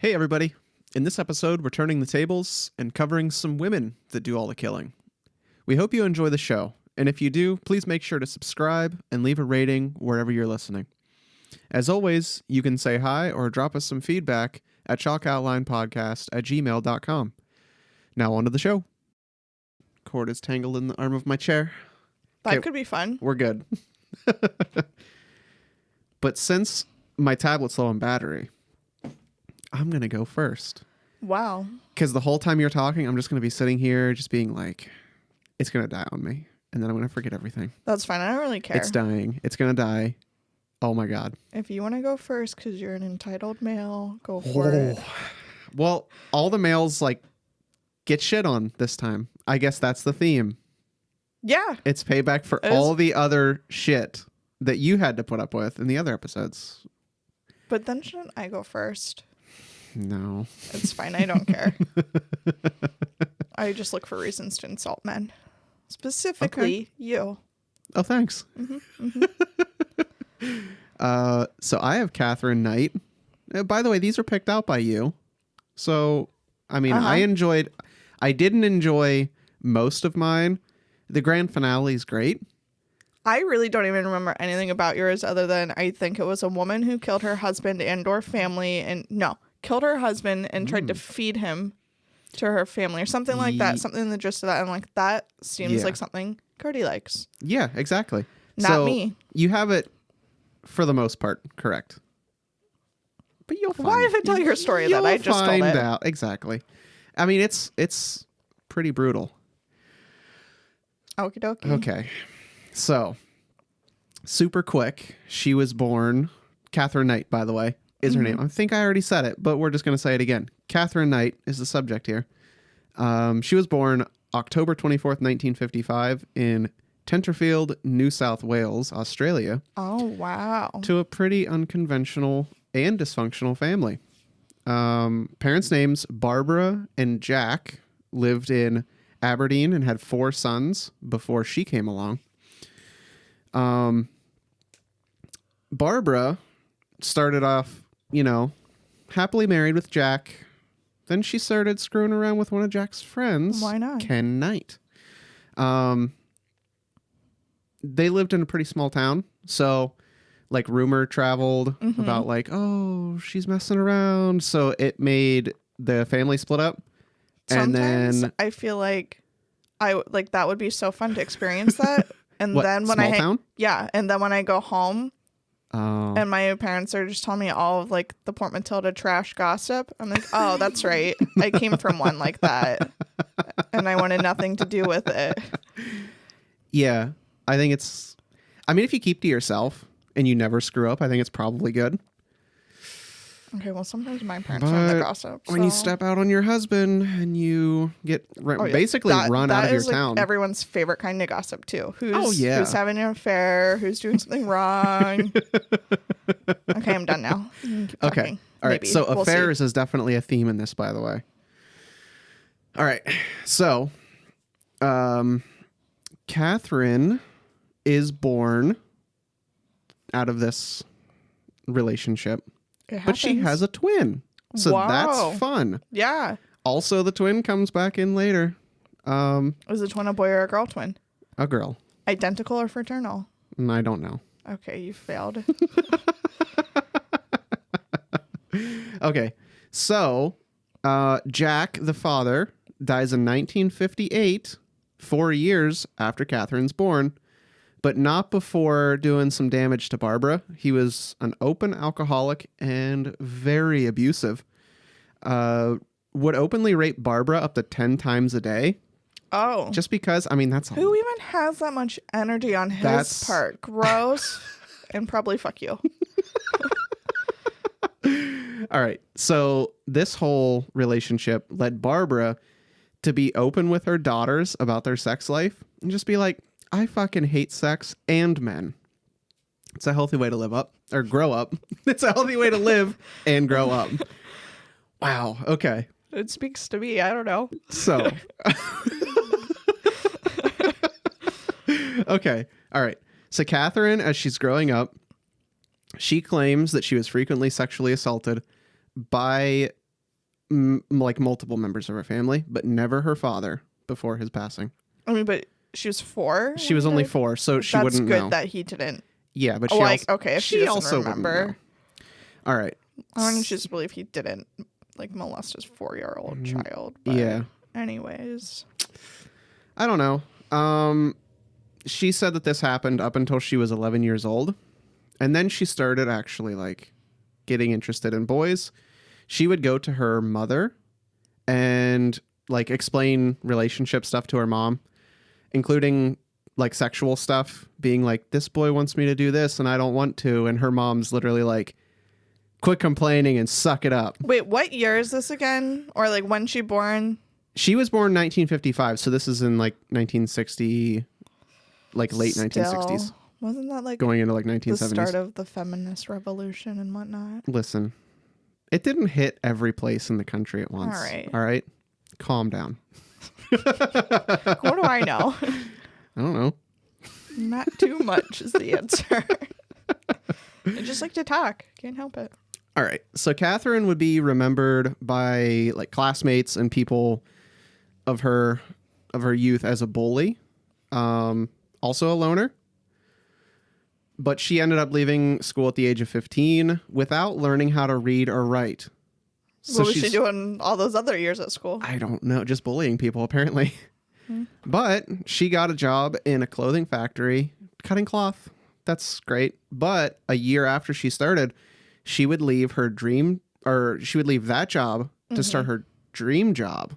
Hey, everybody. In this episode, we're turning the tables and covering some women that do all the killing. We hope you enjoy the show, and if you do, please make sure to subscribe and leave a rating wherever you're listening. As always, you can say hi or drop us some feedback at chalkoutlinepodcast@gmail.com. Now on to the show. Cord is tangled in the arm of my chair. That could be fun. We're good. But since my tablet's low on battery, I'm going to go first. Wow. Because the whole time you're talking, I'm just going to be sitting here just being like, it's going to die on me. And then I'm going to forget everything. That's fine. I don't really care. It's dying. It's going to die. Oh my God. If you want to go first because you're an entitled male, go for it. Well, all the males get shit on this time. I guess that's the theme. Yeah. It's payback for all the other shit that you had to put up with in the other episodes. But then shouldn't I go first? No. It's fine. I don't care. I just look for reasons to insult men. Specifically, you. Oh, thanks. Mm-hmm, mm-hmm. So I have Katherine Knight. By the way, these are picked out by you. So, I mean, I didn't enjoy most of mine. The grand finale is great. I really don't even remember anything about yours other than I think it was a woman who killed her husband and or family killed her husband and tried to feed him to her family or something like that. Something in the gist of that. I'm like, that seems like something Cody likes. Yeah, exactly. Not me. You have it for the most part correct. But you'll find Why if I tell your story that I just told it? You'll find out. Exactly. I mean, it's pretty brutal. Okie dokie. Okay. So, super quick. She was born, Katherine Knight, by the way, is her name. I think I already said it, but we're just going to say it again. Katherine Knight is the subject here. She was born October 24th, 1955 in Tenterfield, New South Wales, Australia. Oh, wow. To a pretty unconventional and dysfunctional family. Parents' names Barbara and Jack lived in Aberdeen and had 4 sons before she came along. Barbara started off, happily married with Jack. Then she started screwing around with one of Jack's friends. Why not? Ken Knight. They lived in a pretty small town. So, rumor traveled about oh, she's messing around. So it made the family split up. Sometimes and then I feel like that would be so fun to experience that. And then when town? Yeah, and then when I go home and my parents are just telling me all of the Port Matilda trash gossip, I'm like, oh, that's right. I came from one like that. And I wanted nothing to do with it. Yeah. I think if you keep to yourself and you never screw up, I think it's probably good. Okay, well, sometimes my parents are in the gossip. When you step out on your husband and you get basically run out of your town. Everyone's favorite kind of gossip, too. Who's having an affair, who's doing something wrong. Okay, I'm done now. Okay. All right. So affairs is definitely a theme in this, by the way. All right. So, Katherine is born out of this relationship. But she has a twin. So that's fun. Yeah. Also, the twin comes back in later. Is the twin a boy or a girl twin? A girl. Identical or fraternal? I don't know. Okay, you failed. Okay. So, Jack, the father, dies in 1958, 4 years after Katherine's born. But not before doing some damage to Barbara. He was an open alcoholic and very abusive. Would openly rape Barbara up to 10 times a day. Oh. Just because, that's... Who even has that much energy on his part? Gross. And probably fuck you. All right. So this whole relationship led Barbara to be open with her daughters about their sex life. And just be like... I fucking hate sex and men. It's a healthy way to live up or grow up. It's a healthy way to live and grow up. Wow. Okay. It speaks to me. I don't know. So. Okay. All right. So Katherine, as she's growing up, she claims that she was frequently sexually assaulted by like multiple members of her family, but never her father before his passing. I mean, but she was 4. She was only 4, so she wouldn't know. That's good that he didn't. Yeah, but she like, okay, if she also remember. All right. I don't just believe he didn't like molest his 4-year-old child. But yeah. Anyways, I don't know. She said that this happened up until she was 11 years old, and then she started actually like getting interested in boys. She would go to her mother and like explain relationship stuff to her mom, including like sexual stuff, being like, this boy wants me to do this and I don't want to. And her mom's literally like, quit complaining and suck it up. Wait, what year is this again? Or like when she born? She was born 1955. So this is in like 1960, like late 1960s. Wasn't that like going into like 1970s? The start of the feminist revolution and whatnot? Listen, it didn't hit every place in the country at once. All right. Calm down. What do I know? I don't know. Not too much is the answer. I just like to talk. Can't help it. All right. So Katherine would be remembered by like classmates and people of her youth as a bully, also a loner. But she ended up leaving school at the age of 15 without learning how to read or write. So what was she doing all those other years at school? I don't know. Just bullying people, apparently. But she got a job in a clothing factory cutting cloth. That's great. But a year after she started, she would leave that job to start her dream job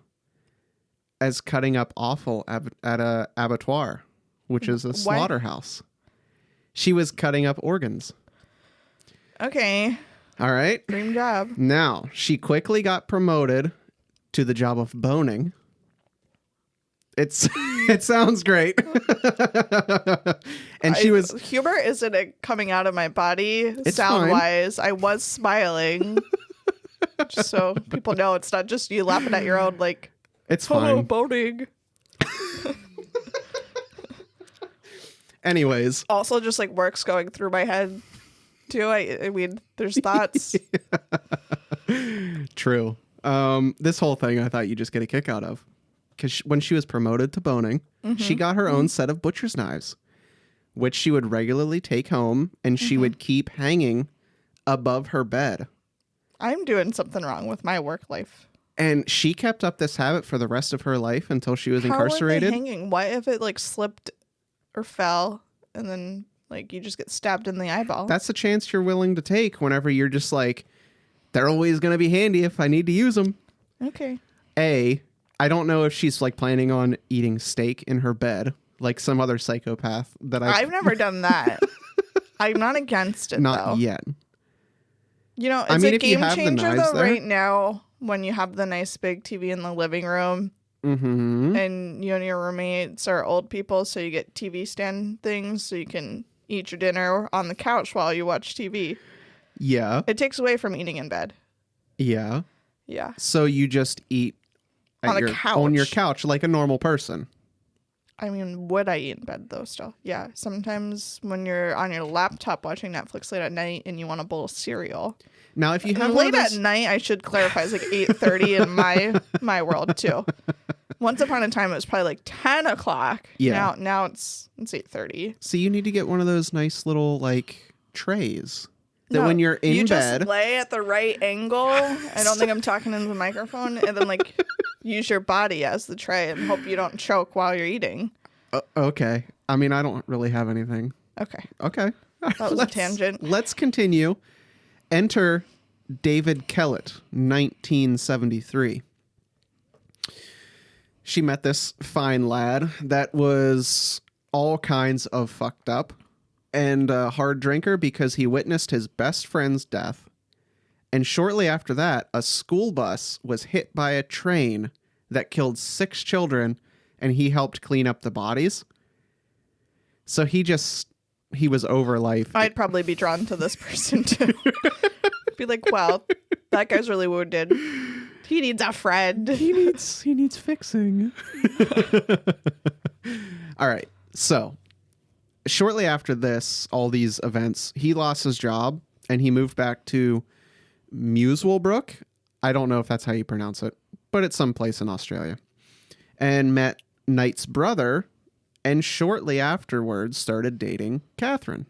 as cutting up offal at a abattoir, which is a slaughterhouse. She was cutting up organs. Okay. All right. Dream job. Now, she quickly got promoted to the job of boning. It sounds great. And she was... Humor isn't coming out of my body sound-wise. I was smiling. Just so people know it's not just you laughing at your own, like... It's fine. Boning. Anyways. Also just like works going through my head too. I mean, there's thoughts. True. This whole thing I thought you'd just get a kick out of. Because when she was promoted to boning, she got her own set of butcher's knives, which she would regularly take home and she would keep hanging above her bed. I'm doing something wrong with my work life. And she kept up this habit for the rest of her life until she was incarcerated. How are they hanging? What if it like slipped or fell and then like you just get stabbed in the eyeball? That's a chance you're willing to take whenever you're just like, they're always going to be handy if I need to use them. Okay. I don't know if she's like planning on eating steak in her bed like some other psychopath that I've never done that. I'm not against it Not though. yet. You know, it's a game changer though right now when you have the nice big TV in the living room and you and your roommates are old people, so you get TV stand things so you can eat your dinner on the couch while you watch TV. Yeah. It takes away from eating in bed. Yeah. Yeah. So you just eat on your couch like a normal person. I mean, would I eat in bed though still? Yeah. Sometimes when you're on your laptop watching Netflix late at night and you want a bowl of cereal. Now, if you have late at night, I should clarify, it's like 8:30 in my world too. Once upon a time, it was probably like 10 o'clock. Yeah. Now it's 8:30. So you need to get one of those nice little like trays that when you're in bed. You just lay at the right angle. I don't think I'm talking into the microphone. And then like use your body as the tray and hope you don't choke while you're eating. Okay. I mean, I don't really have anything. Okay. That was a tangent. Let's continue. Enter David Kellett, 1973. She met this fine lad that was all kinds of fucked up and a hard drinker because he witnessed his best friend's death. And shortly after that, a school bus was hit by a train that killed 6 children, and he helped clean up the bodies. So he was over life. I'd probably be drawn to this person too. Be like, wow, that guy's really wounded. He needs a friend. He needs fixing. All right. So shortly after all these events, he lost his job and he moved back to Muswellbrook, I don't know if that's how you pronounce it, but it's someplace in Australia. And met Knight's brother, and shortly afterwards started dating Katherine.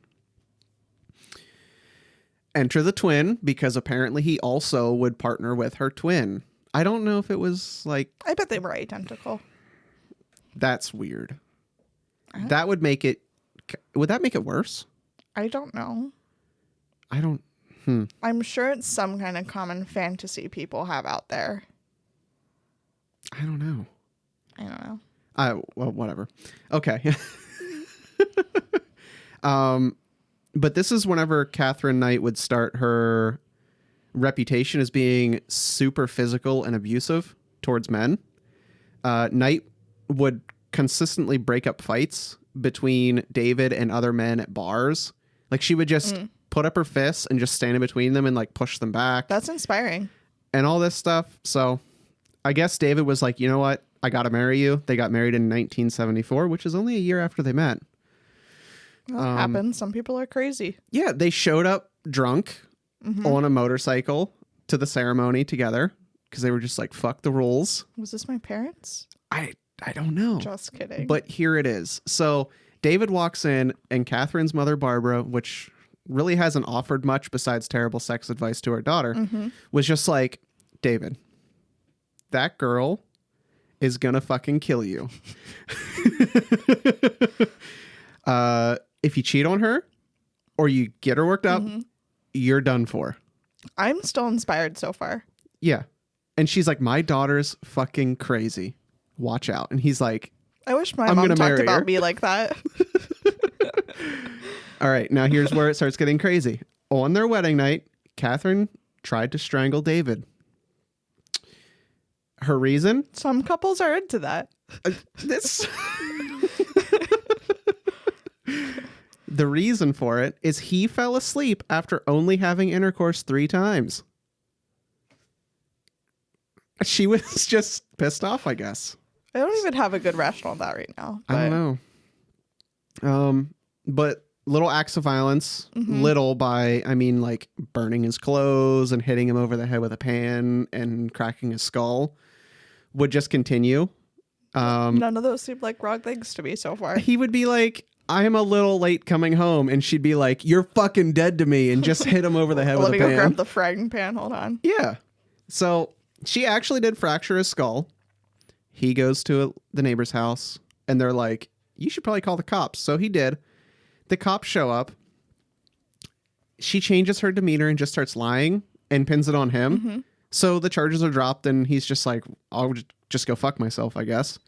Enter the twin, because apparently he also would partner with her twin. I don't know if it was like... I bet they were identical. That's weird. That would make it... Would that make it worse? I don't know. I don't... I'm sure it's some kind of common fantasy people have out there. I don't know. I don't know. Well, whatever. Okay. But this is whenever Katherine Knight would start her reputation as being super physical and abusive towards men. Knight would consistently break up fights between David and other men at bars. Like, she would just put up her fists and just stand in between them and like push them back. That's inspiring. And all this stuff. So I guess David was like, you know what? I got to marry you. They got married in 1974, which is only a year after they met. Well, it happens. Some people are crazy. Yeah, they showed up drunk on a motorcycle to the ceremony together because they were just like, fuck the rules. Was this my parents? I don't know. Just kidding. But here it is. So David walks in, and Catherine's mother, Barbara, which really hasn't offered much besides terrible sex advice to her daughter, was just like, David, that girl is gonna fucking kill you. If you cheat on her or you get her worked up, you're done for. I'm still inspired so far. Yeah. And she's like, my daughter's fucking crazy. Watch out. And he's like, I wish my mom talked about me like that. All right. Now here's where it starts getting crazy. On their wedding night, Katherine tried to strangle David. Her reason? Some couples are into that. The reason for it is he fell asleep after only having intercourse 3 times. She was just pissed off, I guess. I don't even have a good rationale on that right now. But... I don't know. But little acts of violence, little by, I mean, like burning his clothes and hitting him over the head with a pan and cracking his skull would just continue. None of those seem like wrong things to me so far. He would be like, I'm a little late coming home, and she'd be like, you're fucking dead to me, and just hit him over the head with a pan. Let me go grab the frying pan. Hold on. Yeah. So she actually did fracture his skull. He goes to the neighbor's house, and they're like, you should probably call the cops. So he did. The cops show up. She changes her demeanor and just starts lying and pins it on him. So the charges are dropped, and he's just like, I'll just go fuck myself, I guess.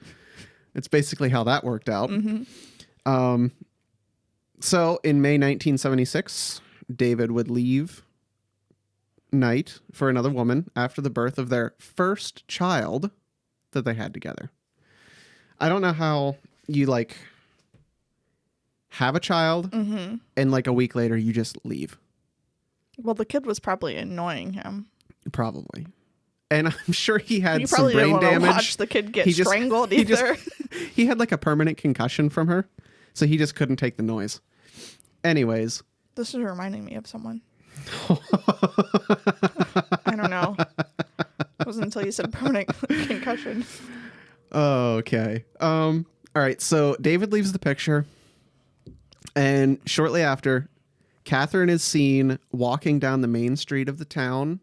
It's basically how that worked out. So in May 1976, David would leave Knight for another woman after the birth of their first child that they had together. I don't know how you like have a child and like a week later you just leave. Well, the kid was probably annoying him. Probably. And I'm sure he had You some probably brain didn't want damage. to watch the kid get strangled either. He had like a permanent concussion from her, so he just couldn't take the noise. Anyways. This is reminding me of someone. I don't know. It wasn't until you said permanent concussion. Okay. All right. So David leaves the picture, and shortly after, Katherine is seen walking down the main street of the town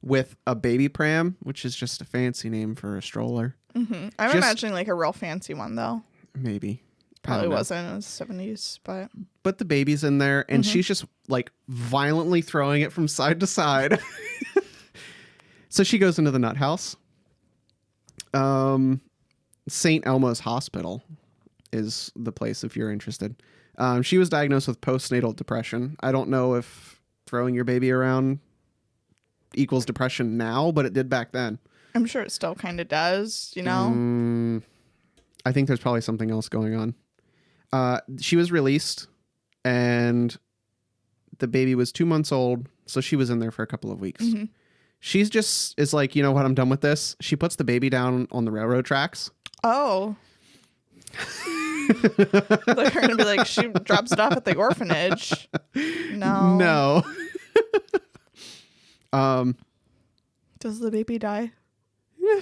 with a baby pram, which is just a fancy name for a stroller. I'm imagining like a real fancy one, though. Maybe. Probably wasn't. It was 70s, but the baby's in there, and she's just like violently throwing it from side to side. So she goes into the nut house. St. Elmo's Hospital is the place if you're interested. She was diagnosed with postnatal depression. I don't know if throwing your baby around equals depression now, but it did back then. I'm sure it still kind of does, you know? I think there's probably something else going on. She was released, and the baby was 2 months old, so she was in there for a couple of weeks. She's just is like, you know what, I'm done with this. She puts the baby down on the railroad tracks. Oh. They're going to be like, she drops it off at the orphanage. No. No. Does the baby die?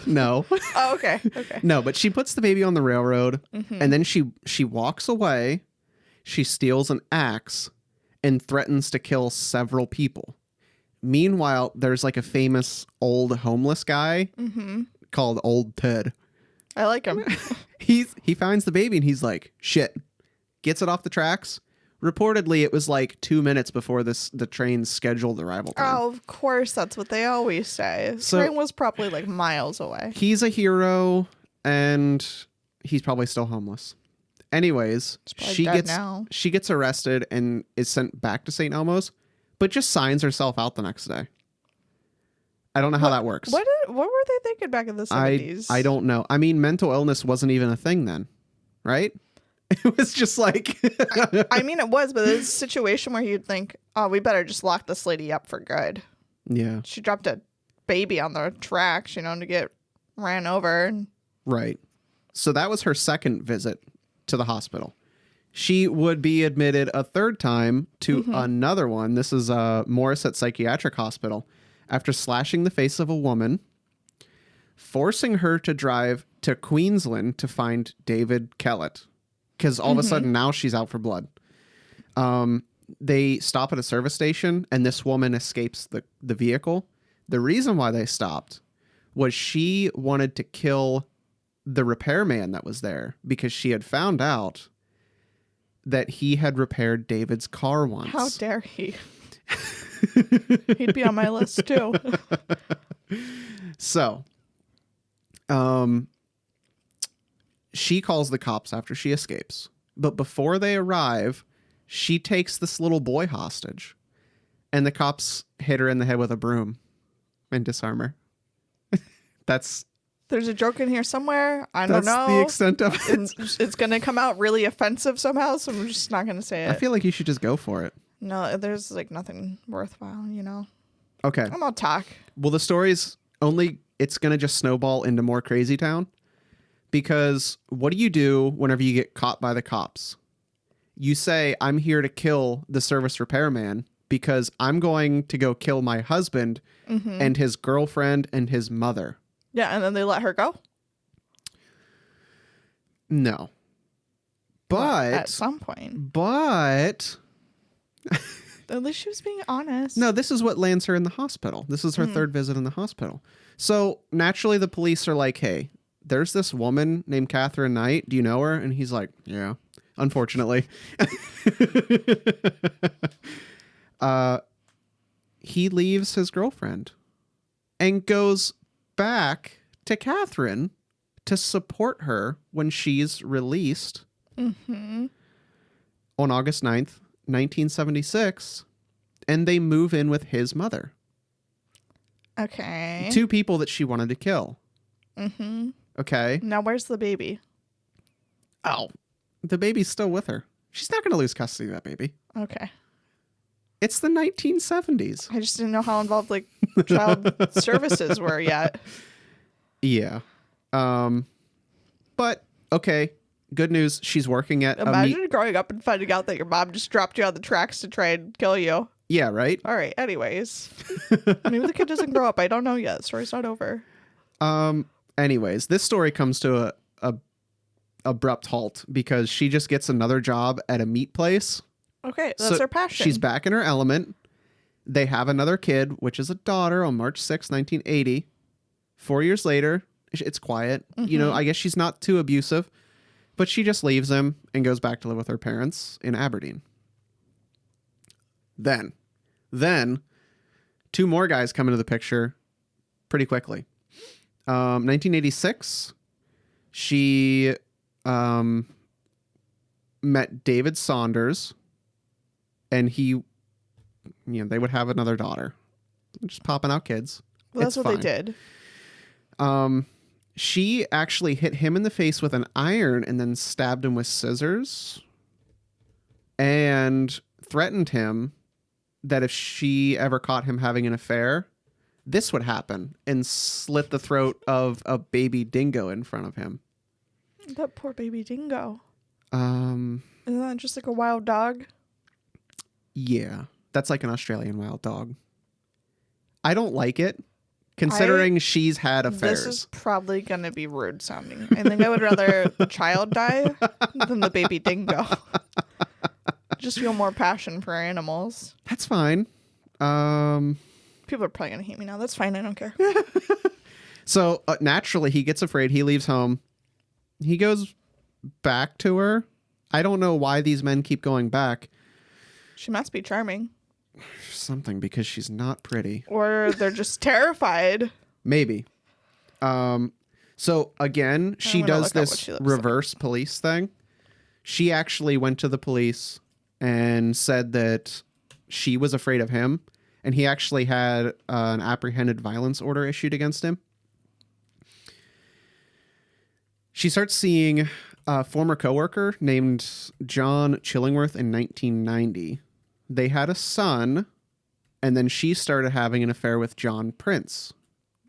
No. Oh, okay. Okay. No, but she puts the baby on the railroad, and then she walks away. She steals an axe and threatens to kill several people. Meanwhile, there's like a famous old homeless guy called Old Ted. I like him. He finds the baby and he's like, shit. Gets it off the tracks. Reportedly, it was like 2 minutes before the train's scheduled arrival time. Oh, of course. That's what they always say. The train was probably like miles away. He's a hero, and he's probably still homeless. Anyways, she gets arrested and is sent back to St. Elmo's, but just signs herself out the next day. I don't know how that works. What were they thinking back in the 70s? I don't know. I mean, mental illness wasn't even a thing then, right? It was just like... I mean, it was, but it's a situation where you'd think, oh, we better just lock this lady up for good. Yeah. She dropped a baby on the tracks, to get ran over. Right. So that was her second visit to the hospital. She would be admitted a third time to another one. This is Morrisett Psychiatric Hospital after slashing the face of a woman, forcing her to drive to Queensland to find David Kellett. Because all of a sudden now she's out for blood. They stop at a service station and this woman escapes the vehicle. The reason why they stopped was she wanted to kill the repairman that was there because she had found out that he had repaired David's car once. How dare he? He'd be on my list too. So, she calls the cops after she escapes. But before they arrive, she takes this little boy hostage. And the cops hit her in the head with a broom and disarm her. There's a joke in here somewhere. I don't know. That's the extent of it. It's going to come out really offensive somehow, so I'm just not going to say it. I feel like you should just go for it. No, there's like nothing worthwhile, Okay. I'm gonna talk. Well, the story's it's going to just snowball into more Crazy Town. Because what do you do whenever you get caught by the cops? You say, I'm here to kill the service repairman because I'm going to go kill my husband and his girlfriend and his mother. Yeah, and then they let her go? No. But... Well, at some point. But... At least she was being honest. No, this is what lands her in the hospital. This is her third visit in the hospital. So, naturally, the police are like, hey... There's this woman named Katherine Knight. Do you know her? And he's like, yeah, unfortunately. He leaves his girlfriend and goes back to Katherine to support her when she's released on August 9th, 1976. And they move in with his mother. Okay. 2 people that she wanted to kill. Okay. Now, where's the baby? Oh, the baby's still with her. She's not going to lose custody of that baby. Okay. It's the 1970s. I just didn't know how involved like child services were yet. Yeah. But okay. Good news. She's working at Imagine growing up and finding out that your mom just dropped you on the tracks to try and kill you. Yeah, right? All right. Anyways. Maybe the kid doesn't grow up. I don't know yet. The story's not over. Anyways, this story comes to a abrupt halt because she just gets another job at a meat place. Okay, that's her passion. She's back in her element. They have another kid, which is a daughter, on March 6, 1980. 4 years later, it's quiet. I guess she's not too abusive, but she just leaves him and goes back to live with her parents in Aberdeen. Then 2 more guys come into the picture pretty quickly. 1986, she met David Saunders, and they would have another daughter. Just popping out kids. Well, that's what they did. She actually hit him in the face with an iron and then stabbed him with scissors and threatened him that if she ever caught him having an affair, this would happen, and slit the throat of a baby dingo in front of him. That poor baby dingo. Isn't that just like a wild dog? Yeah, that's like an Australian wild dog. I don't like it considering she's had affairs. This is probably going to be rude sounding. I think I would rather the child die than the baby dingo. Just feel more passion for animals. That's fine. People are probably going to hate me now. That's fine. I don't care. So naturally, he gets afraid. He leaves home. He goes back to her. I don't know why these men keep going back. She must be charming. Something, because she's not pretty. Or they're just terrified. Maybe. So again, she does this reverse police thing. She actually went to the police and said that she was afraid of him, and he actually had an apprehended violence order issued against him. She starts seeing a former coworker named John Chillingworth in 1990. They had a son, and then she started having an affair with John Prince,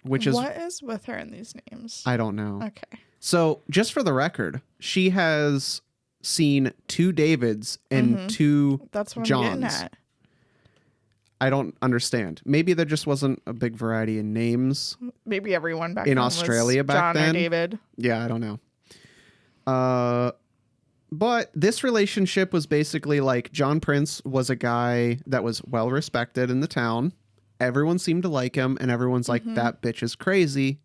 which is... What is with her in these names? I don't know. Okay. So, just for the record, she has seen 2 Davids and 2 That's what Johns. I'm getting at. I don't understand. Maybe there just wasn't a big variety in names. Maybe everyone back in then Australia was back John then. or David. Yeah, I don't know. But this relationship was basically like John Prince was a guy that was well respected in the town. Everyone seemed to like him, and everyone's like, that bitch is crazy.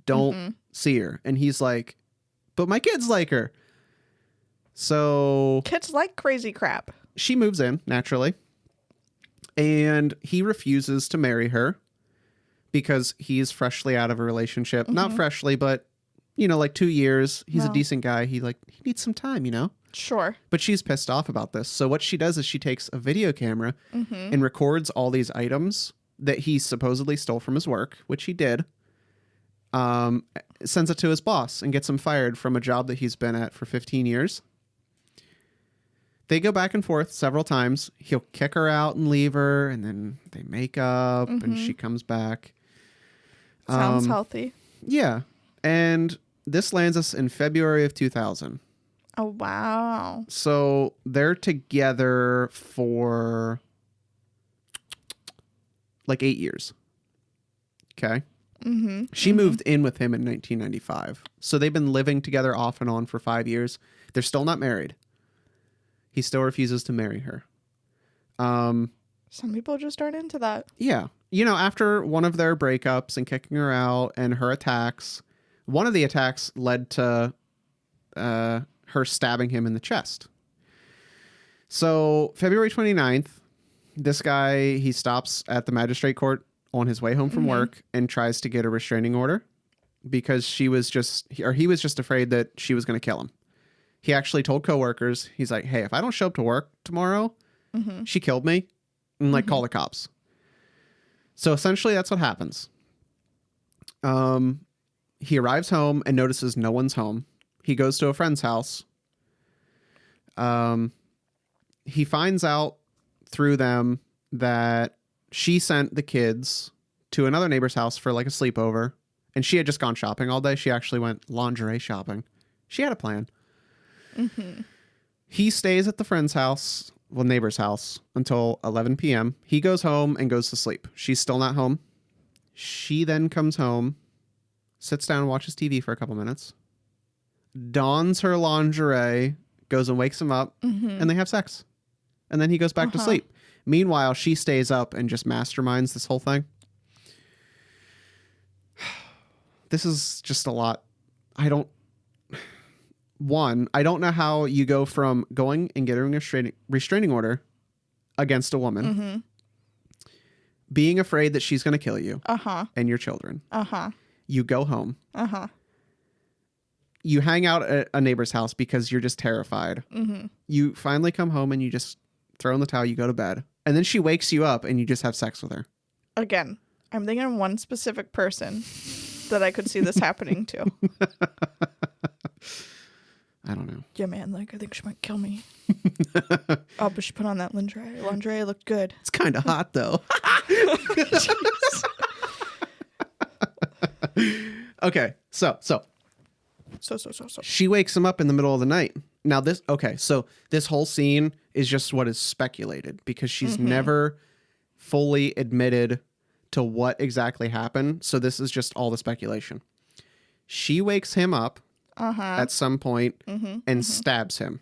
Don't see her. And he's like, but my kids like her. So Kids like crazy crap. she moves in naturally, and he refuses to marry her because he's freshly out of a relationship. Not freshly, but like 2 years. He's a decent guy. He needs some time, Sure. But she's pissed off about this. So what she does is she takes a video camera and records all these items that he supposedly stole from his work, which he did. Sends it to his boss and gets him fired from a job that he's been at for 15 years. They go back and forth several times. He'll kick her out and leave her, and then they make up, and she comes back. Sounds healthy. Yeah. And this lands us in February of 2000. Oh, wow. So they're together for like 8 years. Okay. She moved in with him in 1995. So they've been living together off and on for 5 years. They're still not married. He still refuses to marry her. Some people just aren't into that. Yeah. After one of their breakups and kicking her out and her attacks, one of the attacks led to her stabbing him in the chest. So February 29th, this guy, he stops at the magistrate court on his way home from work and tries to get a restraining order because he was just afraid that she was going to kill him. He actually told coworkers, he's like, hey, if I don't show up to work tomorrow, she killed me, and call the cops. So essentially that's what happens. He arrives home and notices no one's home. He goes to a friend's house. He finds out through them that she sent the kids to another neighbor's house for like a sleepover, and she had just gone shopping all day. She actually went lingerie shopping. She had a plan. He stays at the friend's house, neighbor's house, until 11 p.m. He goes home and goes to sleep. She's still not home. She then comes home, sits down and watches TV for a couple minutes, dons her lingerie, goes and wakes him up, and they have sex. And then he goes back to sleep. Meanwhile, she stays up and just masterminds this whole thing. This is just a lot. I don't know how you go from going and getting a restraining order against a woman, being afraid that she's going to kill you and your children. You go home. You hang out at a neighbor's house because you're just terrified. You finally come home and you just throw in the towel, you go to bed. And then she wakes you up and you just have sex with her. Again, I'm thinking of one specific person that I could see this happening to. I don't know. Yeah, man, I think she might kill me. Oh, but she put on that lingerie. Lingerie looked good. It's kind of hot, though. Okay, so she wakes him up in the middle of the night. Now this whole scene is just what is speculated because she's never fully admitted to what exactly happened. So this is just all the speculation. She wakes him up at some point and stabs him.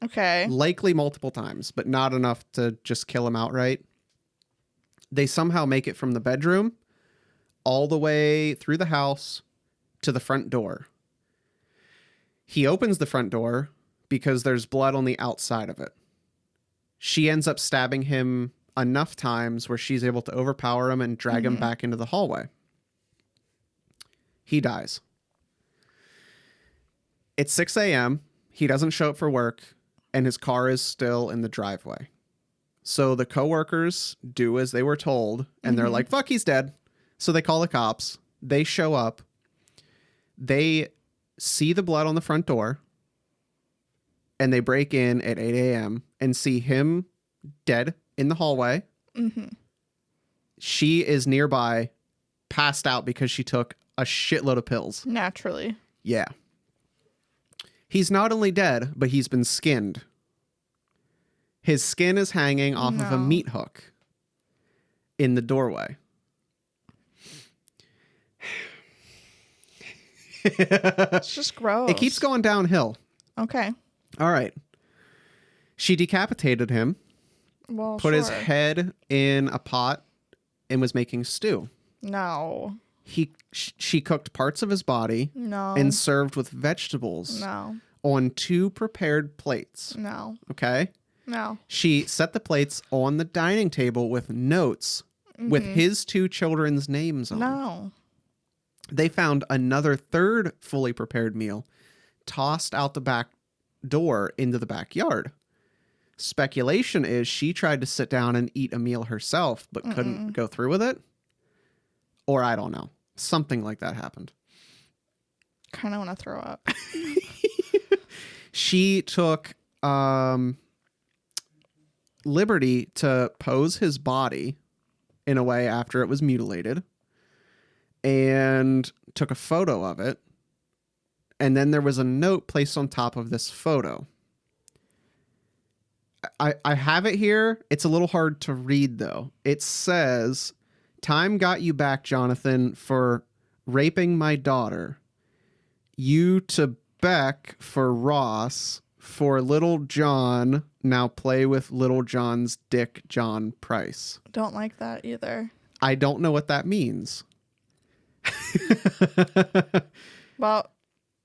Okay. Likely multiple times, but not enough to just kill him outright. They somehow make it from the bedroom all the way through the house to the front door. He opens the front door because there's blood on the outside of it. She ends up stabbing him enough times where she's able to overpower him and drag him back into the hallway. He dies. It's 6 a.m. He doesn't show up for work, and his car is still in the driveway. So the coworkers do as they were told, and they're like, fuck, he's dead. So they call the cops. They show up. They see the blood on the front door, and they break in at 8 a.m. and see him dead in the hallway. She is nearby, passed out because she took a shitload of pills. Naturally. Yeah. He's not only dead, but he's been skinned. His skin is hanging off of a meat hook in the doorway. It's just gross. It keeps going downhill. Okay. All right. She decapitated him, Well, put his head in a pot, and was making stew. No. She cooked parts of his body No. and served with vegetables No. on 2 prepared plates. No. Okay? No. She set the plates on the dining table with notes with his 2 children's names on. No. They found another 3rd fully prepared meal tossed out the back door into the backyard. Speculation is she tried to sit down and eat a meal herself, but couldn't go through with it. Or I don't know. Something like that happened. Kind of want to throw up. She took liberty to pose his body in a way after it was mutilated and took a photo of it. And then there was a note placed on top of this photo. I have it here. It's a little hard to read, though. It says, "Time got you back, Jonathan, for raping my daughter. You to Beck for Ross, for Little John. Now play with Little John's dick, John Price." Don't like that either. I don't know what that means. Well,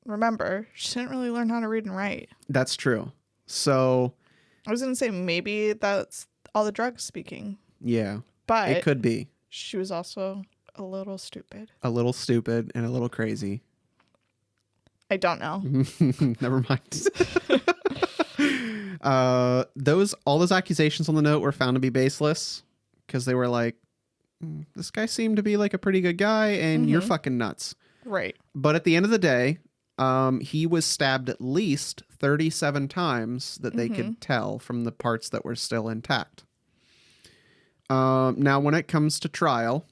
remember, she didn't really learn how to read and write. That's true. So, I was going to say maybe that's all the drugs speaking. yeah, But it could be. She was also a little stupid. A little stupid and a little crazy. I don't know. Never mind. All those accusations on the note were found to be baseless because they were like, this guy seemed to be like a pretty good guy and you're fucking nuts. Right. But at the end of the day, he was stabbed at least 37 times that they could tell from the parts that were still intact. Now, when it comes to trial,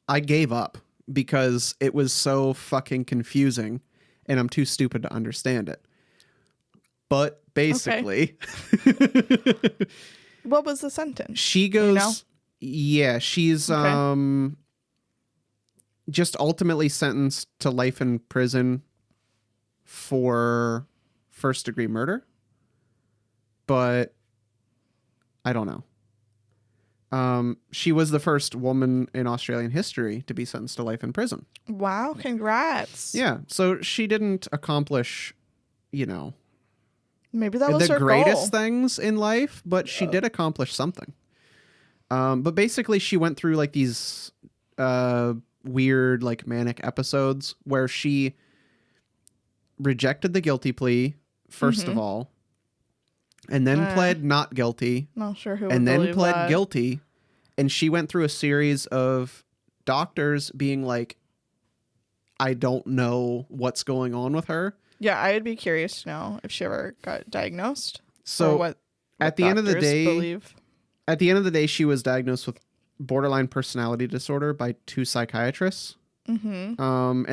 I gave up because it was so fucking confusing and I'm too stupid to understand it. But basically, What was the sentence? she goes, You know? yeah, she's just ultimately sentenced to life in prison for first-degree murder. But I don't know. She was the first woman in Australian history to be sentenced to life in prison. Wow, congrats. Yeah, so she didn't accomplish, Maybe that was the her greatest goal. things in life, but she did accomplish something. But basically, she went through like these weird, like manic episodes where she rejected the guilty plea first of all, and then pled not guilty, Not sure who would and then believe pled that. guilty. And she went through a series of doctors being like, I don't know what's going on with her. Yeah, I'd be curious to know if she ever got diagnosed. So or what at the end of the doctors day, believe. At the end of the day, she was diagnosed with borderline personality disorder by 2 psychiatrists. And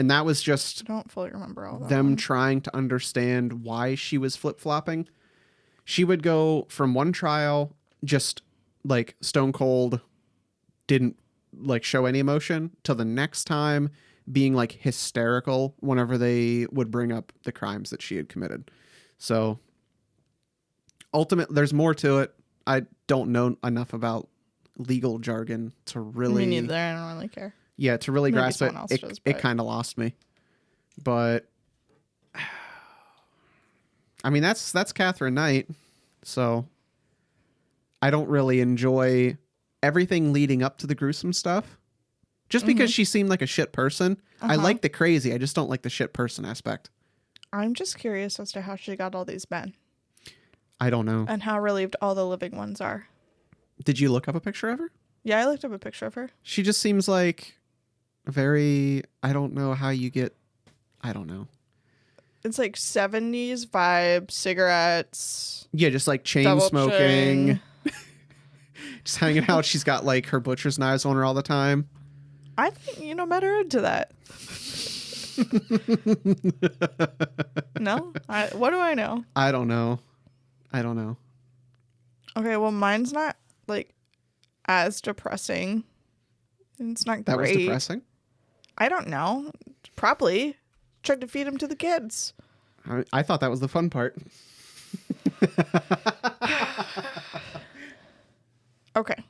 that was just I don't fully remember all that. them trying to understand why she was flip-flopping. She would go from one trial just like stone cold didn't like show any emotion till the next time, being like hysterical whenever they would bring up the crimes that she had committed. So ultimately, there's more to it. I don't know enough about legal jargon to really... Me neither. I don't really care. Yeah, to really Maybe grasp it. someone else does, It but- kind of lost me. But I mean, that's Katherine Knight. So I don't really enjoy everything leading up to the gruesome stuff. Just because she seemed like a shit person. I like the crazy. I just don't like the shit person aspect. I'm just curious as to how she got all these men I don't know. and how relieved all the living ones are. Did you look up a picture of her? Yeah, I looked up a picture of her. She just seems like very... I don't know how you get... I don't know. It's like 70s vibe, cigarettes. Yeah, just like chain double smoking. chin. Just hanging out. She's got like her butcher's knives on her all the time. I think, met her into that. No? What do I know? I don't know. Okay, well, mine's not, like, as depressing. It's not That great. was depressing. I don't know. Probably. Tried to feed him to the kids. I thought that was the fun part. Okay.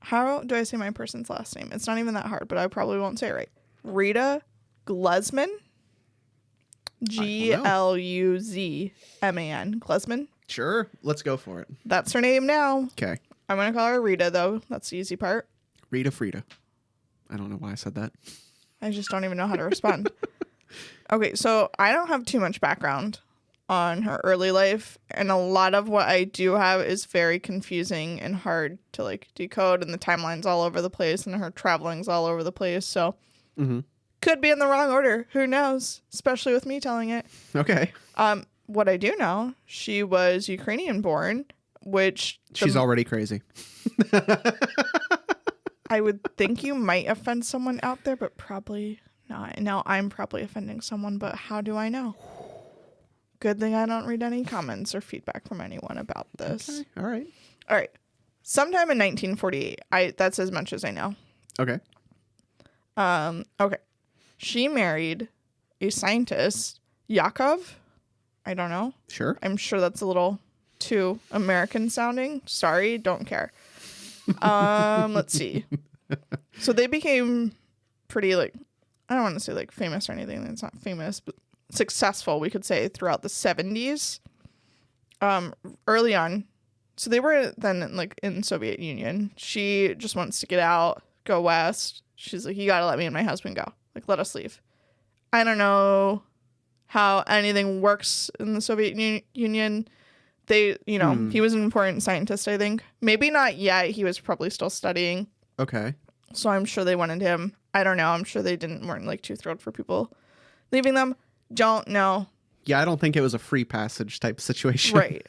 How do I say my person's last name? It's not even that hard, but I probably won't say it right. Rita Gluzman. Gluzman. Gluzman. Sure. Let's go for it. That's her name now. Okay. I'm going to call her Rita, though. That's the easy part. Rita Frida. I don't know why I said that. I just don't even know how to respond. Okay, so I don't have too much background on her early life, and a lot of what I do have is very confusing and hard to like decode, and the timeline's all over the place, and her traveling's all over the place, so could be in the wrong order. Who knows? Especially with me telling it. Okay. What I do know, she was Ukrainian born, which She's already crazy. I would think you might offend someone out there, but probably not. Now I'm probably offending someone, but how do I know? Good thing I don't read any comments or feedback from anyone about this. Okay. All right. All right. Sometime in 1948. That's as much as I know. Okay. Okay. She married a scientist, Yakov. I don't know. Sure. I'm sure that's a little too American sounding. Sorry, don't care. Let's see. So they became pretty like, I don't want to say like famous or anything. It's not famous, but successful, we could say, throughout the 70s. Early on. So they were then like in Soviet Union. She just wants to get out, go west. She's like, you got to let me and my husband go. Like, let us leave. I don't know how anything works in the Soviet Union. They, he was an important scientist, I think. Maybe not yet. He was probably still studying. Okay. So I'm sure they wanted him. I don't know. I'm sure they weren't like too thrilled for people leaving them. Don't know. Yeah, I don't think it was a free passage type situation. Right.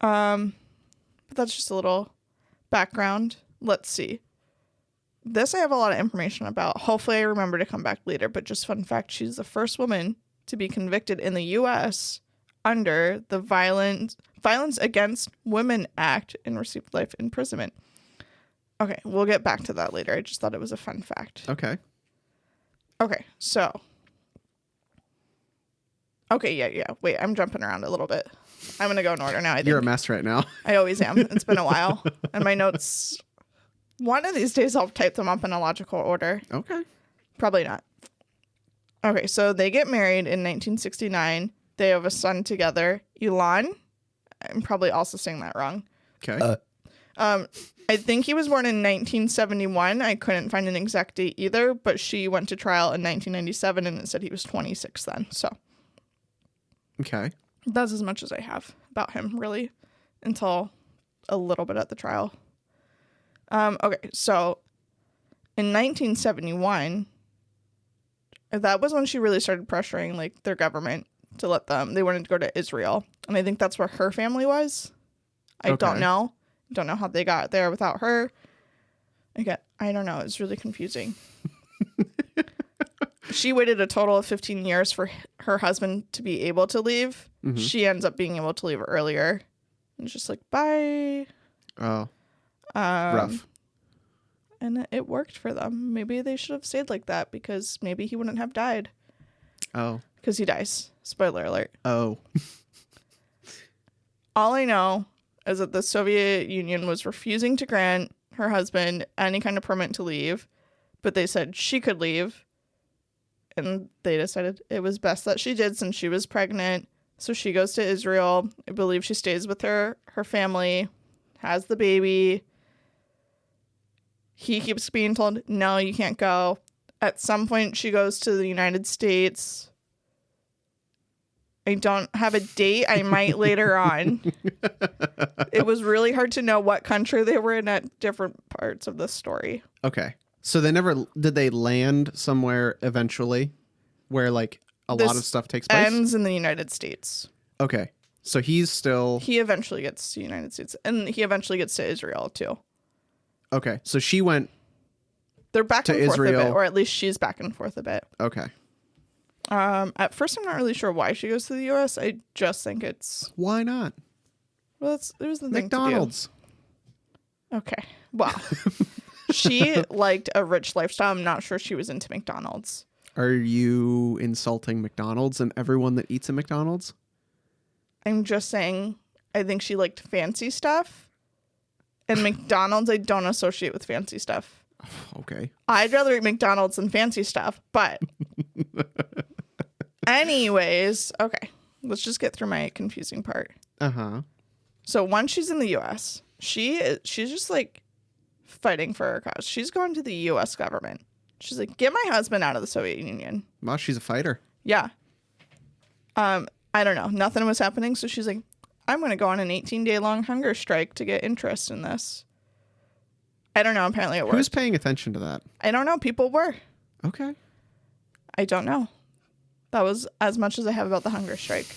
But that's just a little background. Let's see. This I have a lot of information about. Hopefully I remember to come back later, but just fun fact, she's the first woman to be convicted in the U.S. under the Violence Against Women Act and received life imprisonment. Okay, we'll get back to that later. I just thought it was a fun fact. Okay. Okay, so. Okay, yeah. Wait, I'm jumping around a little bit. I'm going to go in order now, I think. You're a mess right now. I always am. It's been a while. And my notes, one of these days I'll type them up in a logical order. Okay. Probably not. Okay, so they get married in 1969. They have a son together, Elon. I'm probably also saying that wrong. Okay. I think he was born in 1971. I couldn't find an exact date either, but she went to trial in 1997 and it said he was 26 then. So Okay. that's as much as I have about him, really, until a little bit at the trial. Okay, so in 1971, that was when she really started pressuring like their government to let them. They wanted to go to Israel, and I think that's where her family was. I don't know. Don't know how they got there without her. Again, I don't know. It's really confusing. She waited a total of 15 years for her husband to be able to leave. Mm-hmm. She ends up being able to leave earlier. And it's just like, bye. Oh. Rough. and it worked for them. Maybe they should have stayed like that because maybe he wouldn't have died. Oh. Because he dies. Spoiler alert. Oh. All I know is that the Soviet Union was refusing to grant her husband any kind of permit to leave, but they said she could leave. And they decided it was best that she did since she was pregnant. So she goes to Israel. I believe she stays with her family, has the baby. He keeps being told, no, you can't go. At some point, she goes to the United States. I don't have a date. I might later on. It was really hard to know what country they were in at different parts of the story. Okay. So did they land somewhere eventually where like a lot of stuff takes place? Ends in the United States. Okay. So he eventually gets to the United States, and he eventually gets to Israel too. Okay. So she went. They're back to and forth Israel. a bit, or at least she's back and forth a bit. Okay. At first, I'm not really sure why she goes to the U.S. I just think it's... Why not? Well, there's the thing McDonald's. To do. Okay. Wow. She liked a rich lifestyle. I'm not sure she was into McDonald's. Are you insulting McDonald's and everyone that eats at McDonald's? I'm just saying I think she liked fancy stuff. And McDonald's, I don't associate with fancy stuff. Okay. I'd rather eat McDonald's than fancy stuff, but... Anyways, okay. Let's just get through my confusing part. Uh-huh. So once she's in the U.S., she's just like fighting for her cause. She's going to the U.S. government. She's like, get my husband out of the Soviet Union. Well, she's a fighter. Yeah. I don't know. Nothing was happening. So she's like, I'm going to go on an 18-day long hunger strike to get interest in this. I don't know. Apparently it worked. Who's paying attention to that? I don't know. People were. Okay. I don't know. That was as much as I have about the hunger strike.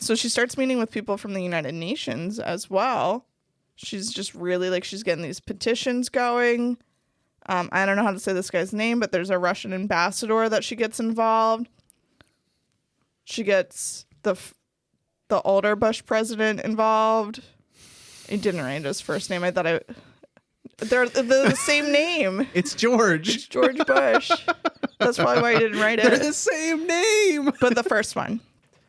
So she starts meeting with people from the United Nations as well. She's just really like, she's getting these petitions going. I don't know how to say this guy's name, but there's a Russian ambassador that she gets involved. She gets the older Bush president involved. I didn't write his first name. I thought they're the same name. It's George. It's George Bush. That's probably why I didn't write it. They're the same name. But the first one.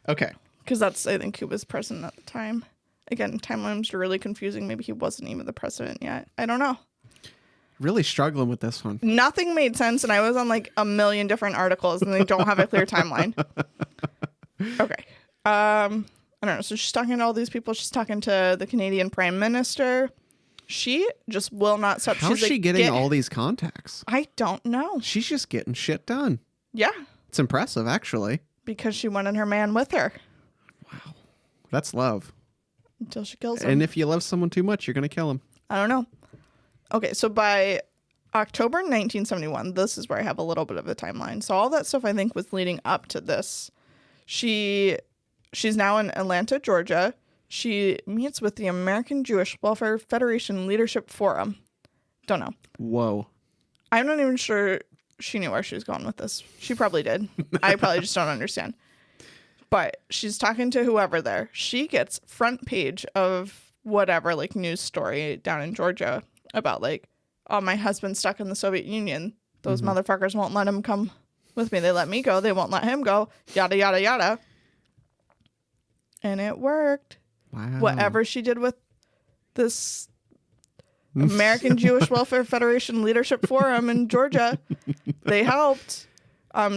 Okay. Because that's, I think, who was president at the time. Again, timelines are really confusing. Maybe he wasn't even the president yet. I don't know. Really struggling with this one. Nothing made sense, and I was on like a million different articles, and they don't have a clear timeline. Okay. I don't know. So she's talking to all these people. She's talking to the Canadian Prime Minister. She just will not stop. How's she getting all these contacts? I don't know. She's just getting shit done. Yeah. It's impressive, actually. Because she wanted her man with her. Wow. That's love. Until she kills him. And if you love someone too much, you're going to kill him. I don't know. Okay, so by October 1971, this is where I have a little bit of a timeline. So all that stuff I think was leading up to this. She's now in Atlanta, Georgia. She meets with the American Jewish Welfare Federation Leadership Forum. Don't know. Whoa. I'm not even sure she knew where she was going with this. She probably did. I probably just don't understand. But she's talking to whoever there. She gets front page of whatever like news story down in Georgia about like, oh, my husband's stuck in the Soviet Union. Those motherfuckers won't let him come with me. They let me go. They won't let him go. Yada, yada, yada. And it worked. Wow. Whatever she did with this American Jewish Welfare Federation Leadership Forum in Georgia, they helped.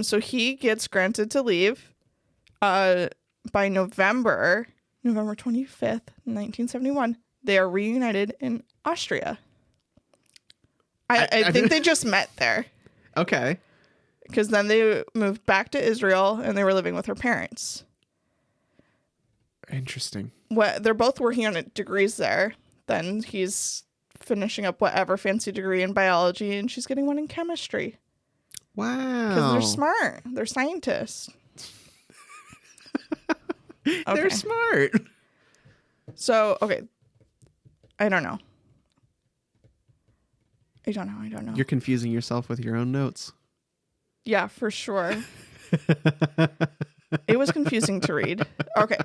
So he gets granted to leave. By November 25th, 1971, they are reunited in Austria. I think they just met there. Okay. Because then they moved back to Israel and they were living with her parents. Interesting. They're both working on degrees there. Then he's finishing up whatever fancy degree in biology and she's getting one in chemistry. Wow. Because they're smart. They're scientists. Okay. They're smart. So, okay. I don't know. You're confusing yourself with your own notes. Yeah, for sure. It was confusing to read. Okay.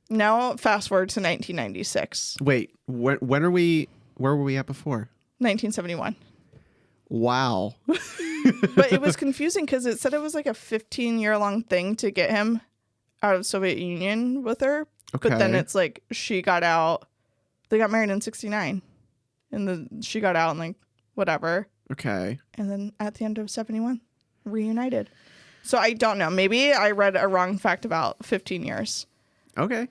Now, fast forward to 1996. Wait, when are we Where were we at before? 1971. Wow. But it was confusing because it said it was like a 15-year-long thing to get him out of Soviet Union with her. Okay. But then it's like she got out. They got married in 69. And she got out and like whatever. Okay. And then at the end of 71, reunited. So I don't know. Maybe I read a wrong fact about 15 years. Okay.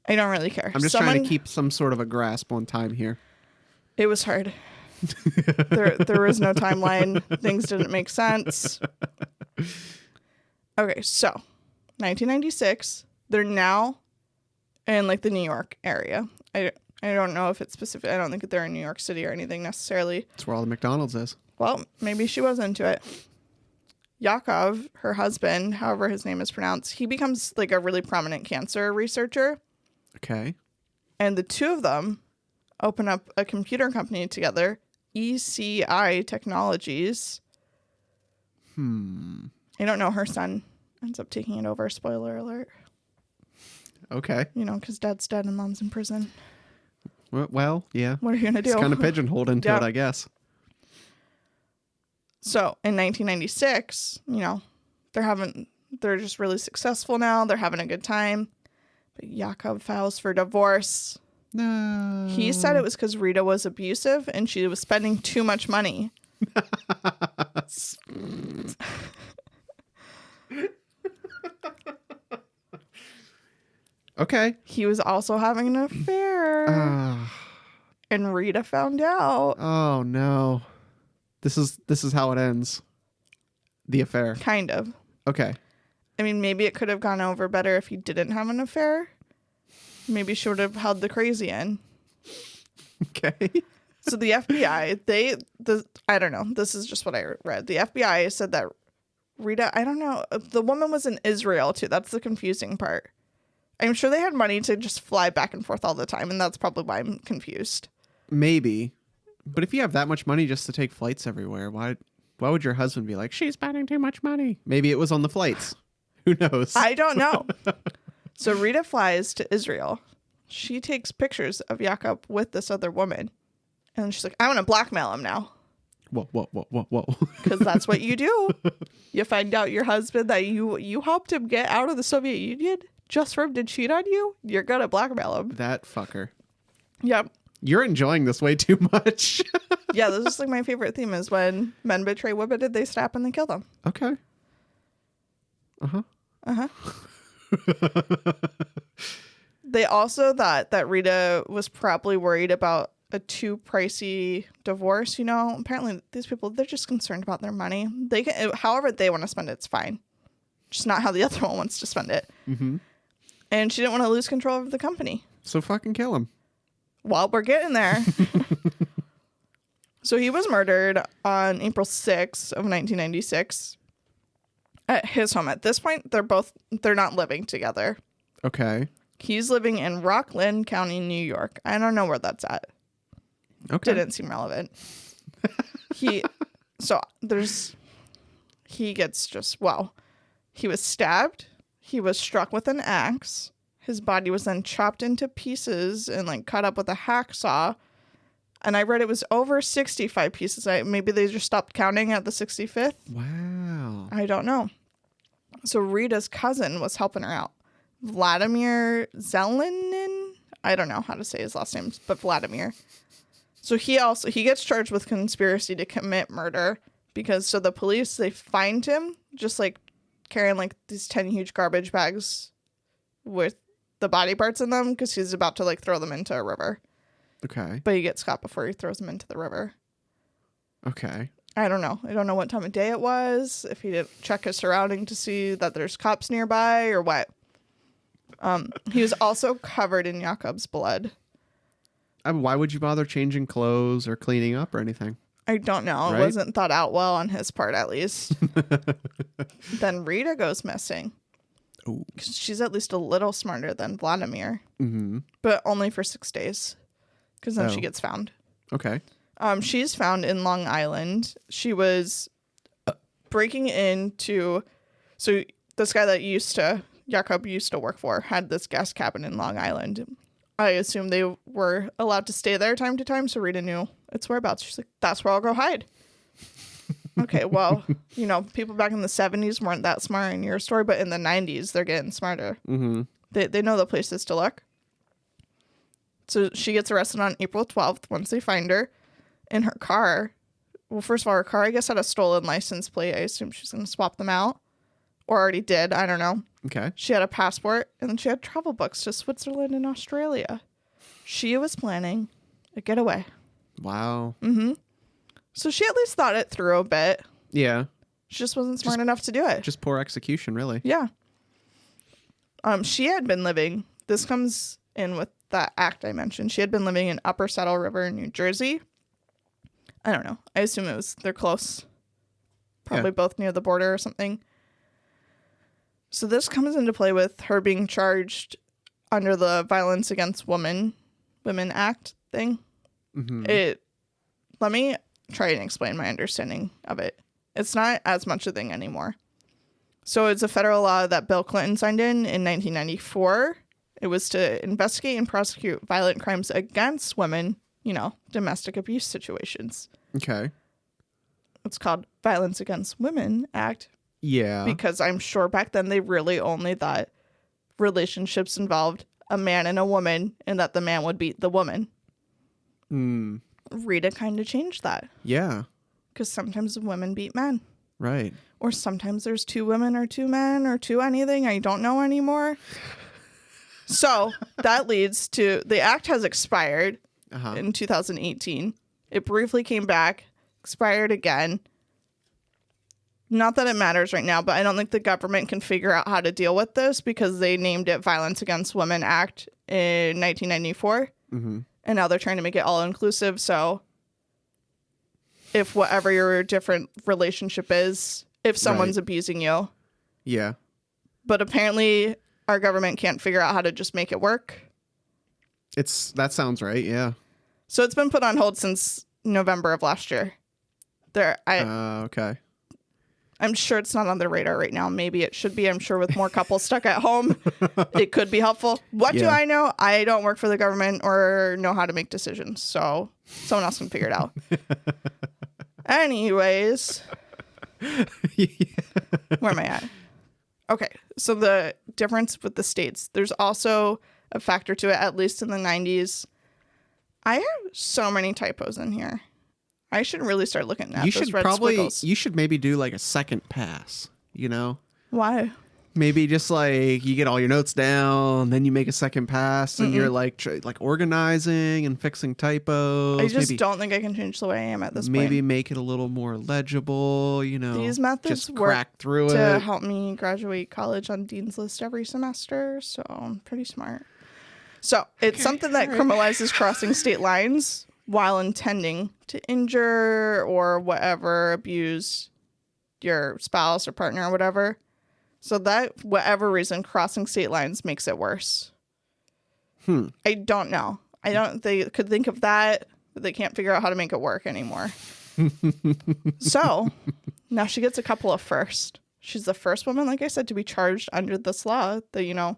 I don't really care. I'm just trying to keep some sort of a grasp on time here. It was hard. There was no timeline. Things didn't make sense. Okay, so 1996. They're now in like the New York area. I don't know if it's specific. I don't think they're in New York City or anything necessarily. That's where all the McDonald's is. Well, maybe she was into it. Yakov, her husband, however his name is pronounced, he becomes like a really prominent cancer researcher. Okay. And the two of them open up a computer company together, ECI Technologies. I don't know. Her son ends up taking it over. Spoiler alert. Okay. You know, because dad's dead and mom's in prison. Well, yeah. What are you going to do? It's kind of pigeonholed into it, I guess. So in 1996, you know, they're just really successful now. They're having a good time. But Yakov files for divorce. No. He said it was because Rita was abusive and she was spending too much money. Okay. He was also having an affair. And Rita found out. Oh no. This is how it ends. The affair. Kind of. Okay. I mean, maybe it could have gone over better if he didn't have an affair. Maybe she would have held the crazy in. Okay. So the FBI, I don't know. This is just what I read. The FBI said that Rita, I don't know. The woman was in Israel too. That's the confusing part. I'm sure they had money to just fly back and forth all the time. And that's probably why I'm confused. Maybe. But if you have that much money just to take flights everywhere, why would your husband be like, she's spending too much money? Maybe it was on the flights. Who knows? I don't know. So Rita flies to Israel. She takes pictures of Jakob with this other woman. And she's like, I want to blackmail him now. Whoa. Because that's what you do. You find out your husband that you helped him get out of the Soviet Union just for him to cheat on you. You're going to blackmail him. That fucker. Yep. You're enjoying this way too much. Yeah, this is like my favorite theme is when men betray women and they stab and they kill them. Okay. They also thought that Rita was probably worried about a too pricey divorce. You know, apparently these people, they're just concerned about their money. They can, however they want to spend it, it's fine. Just not how the other one wants to spend it. Mm-hmm. And she didn't want to lose control of the company. So fucking kill him. Well, we're getting there. So he was murdered on April 6th of 1996 at his home. At this point, they're not living together. Okay. He's living in Rockland County, New York. I don't know where that's at. Okay. Didn't seem relevant. He was stabbed. He was struck with an axe. His body was then chopped into pieces and like cut up with a hacksaw. And I read it was over 65 pieces. Maybe they just stopped counting at the 65th. Wow. I don't know. So Rita's cousin was helping her out. Vladimir Zelinin. I don't know how to say his last name, but Vladimir. So he gets charged with conspiracy to commit murder because the police, they find him just like carrying like these 10 huge garbage bags with the body parts in them because he's about to like throw them into a river. Okay. But he gets caught before he throws them into the river. Okay. I don't know. I don't know what time of day it was, if he didn't check his surrounding to see that there's cops nearby or what. He was also covered in Jakob's blood. Why would you bother changing clothes or cleaning up or anything? I don't know. Right? It wasn't thought out well on his part, at least. Then Rita goes missing. Ooh. She's at least a little smarter than Vladimir. Mm-hmm. But only for 6 days. Because then she gets found. Okay. She's found in Long Island. She was breaking into... So this guy that Jakob used to work for had this guest cabin in Long Island. I assume they were allowed to stay there time to time, so Rita knew its whereabouts. She's like, that's where I'll go hide. Okay, well, people back in the 70s weren't that smart in your story, but in the 90s, they're getting smarter. Mm-hmm. They know the places to look. So she gets arrested on April 12th once they find her in her car. Well, first of all, her car, I guess, had a stolen license plate. I assume she's going to swap them out. Or already did. I don't know. Okay. She had a passport, and then she had travel books to Switzerland and Australia. She was planning a getaway. Wow. Mm-hmm. So she at least thought it through a bit. Yeah. She just wasn't smart enough to do it. Just poor execution, really. Yeah. She had been living, this comes in with that act I mentioned. She had been living in Upper Saddle River, New Jersey. I don't know. I assume they're close. Probably both near the border or something. So this comes into play with her being charged under the Violence Against Women Act thing. Mm-hmm. Let me try and explain my understanding of it. It's not as much a thing anymore. So it's a federal law that Bill Clinton signed in 1994. It was to investigate and prosecute violent crimes against women, domestic abuse situations. Okay. It's called Violence Against Women Act. Yeah. Because I'm sure back then they really only thought relationships involved a man and a woman and that the man would beat the woman. Mm. Rita kind of changed that. Yeah. Because sometimes women beat men. Right. Or sometimes there's two women or two men or two anything. I don't know anymore. So that leads to the act has expired in 2018. It briefly came back, expired again. Not that it matters right now, but I don't think the government can figure out how to deal with this because they named it Violence Against Women Act in 1994. Mm-hmm. And now they're trying to make it all inclusive. So if whatever your different relationship is, if someone's abusing you. Yeah. But apparently our government can't figure out how to just make it work. That sounds right. Yeah. So it's been put on hold since November of last year. Okay. I'm sure it's not on the radar right now. Maybe it should be. I'm sure with more couples stuck at home, it could be helpful. What do I know? I don't work for the government or know how to make decisions. So someone else can figure it out. Anyways, where am I at? Okay. So the difference with the states, there's also a factor to it, at least in the 90s. I have so many typos in here. I should really start looking at those red squiggles. You should maybe do like a second pass, Why? Maybe just like you get all your notes down, then you make a second pass and you're like organizing and fixing typos. I just don't think I can change the way I am at this point. Maybe make it a little more legible, These methods just crack through to it. help me graduate college on Dean's List every semester, so I'm pretty smart. So it's something that criminalizes crossing state lines while intending to injure or whatever, abuse your spouse or partner or whatever. So that, whatever reason, crossing state lines makes it worse. I don't know. They could think of that, but they can't figure out how to make it work anymore. So now she gets a couple of firsts. She's the first woman, like I said, to be charged under this law that,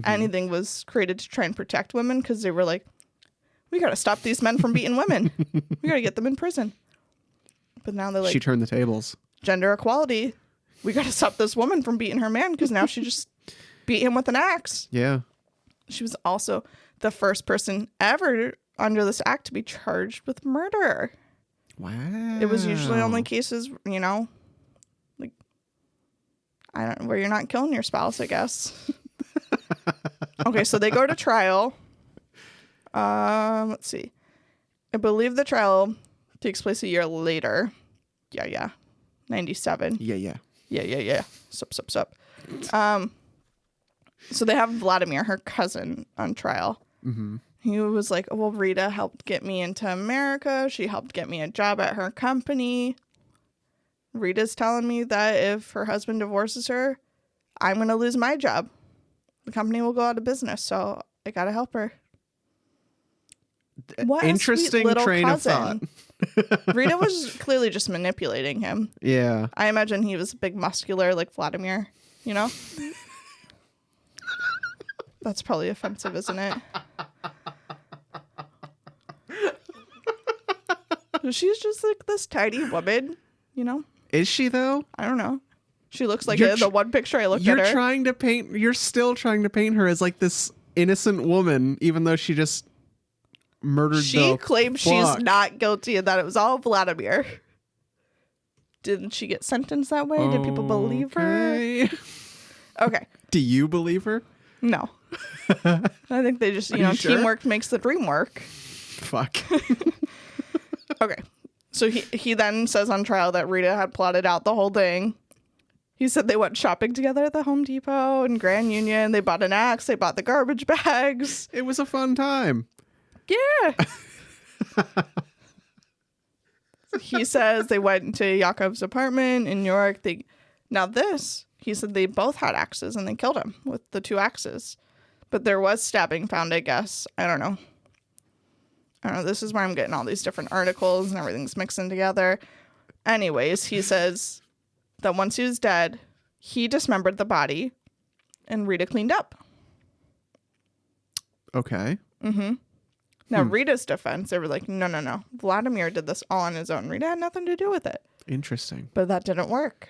anything was created to try and protect women because they were like, we got to stop these men from beating women. We got to get them in prison. But now they're like, she turned the tables. Gender equality. We got to stop this woman from beating her man because now she just beat him with an axe. Yeah. She was also the first person ever under this act to be charged with murder. Wow. It was usually only cases, like, where you're not killing your spouse, I guess. Okay, so they go to trial. Let's see. I believe the trial takes place a year later. Yeah. 97. Yeah. Sup. So they have Vladimir, her cousin, on trial. Mm-hmm. He was like, well, Rita helped get me into America. She helped get me a job at her company. Rita's telling me that if her husband divorces her, I'm going to lose my job. The company will go out of business, so I got to help her. What interesting train of thought. Rita was clearly just manipulating him. Yeah. I imagine he was big, muscular, like Vladimir, That's probably offensive, isn't it? She's just like this tiny woman, you know? Is she though? I don't know. She looks like You're the one picture I looked at You're her. trying to paint. You're still trying to paint her as like this innocent woman, even though she just murdered. She claims she's fuck. not guilty and that it was all Vladimir. Didn't she get sentenced that way? Did people believe her? Okay. Do you believe her? No. I think they just, you sure? teamwork makes the dream work. Fuck. Okay. So he then says on trial that Rita had plotted out the whole thing. He said they went shopping together at the Home Depot and Grand Union. They bought an axe. They bought the garbage bags. It was a fun time. Yeah. He says they went to Yakov's apartment in New York. He said they both had axes and they killed him with the 2 axes. But there was stabbing found, I guess. I don't know. This is where I'm getting all these different articles and everything's mixing together. Anyways, he says that once he was dead, he dismembered the body and Rita cleaned up. Okay. Mm-hmm. Now, Rita's defense, they were like, no. Vladimir did this all on his own. Rita had nothing to do with it. Interesting. But that didn't work.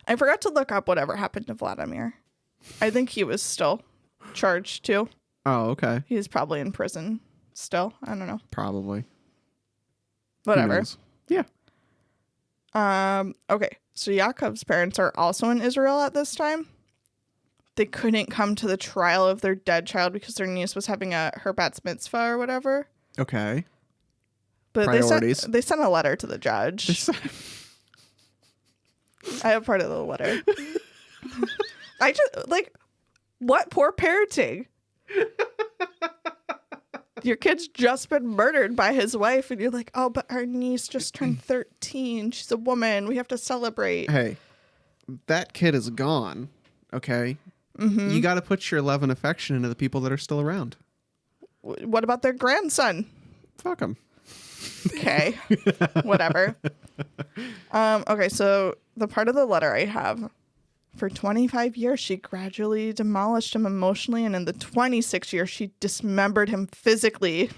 I forgot to look up whatever happened to Vladimir. I think he was still charged too. Oh, okay. He's probably in prison still. I don't know. Probably. Whatever. Yeah. Okay. So Yakov's parents are also in Israel at this time. They couldn't come to the trial of their dead child because their niece was having her bat mitzvah or whatever. Okay. But Priorities. they sent a letter to the judge. I have part of the letter. I just, like, what poor parenting? Your kid's just been murdered by his wife, and you're like, oh, but our niece just turned 13. She's a woman. We have to celebrate. Hey, that kid is gone, okay? Mm-hmm. You got to put your love and affection into the people that are still around. What about their grandson? Fuck them. Okay. Whatever. Okay, so the part of the letter I have, for 25 years, she gradually demolished him emotionally, and in the 26th year, she dismembered him physically.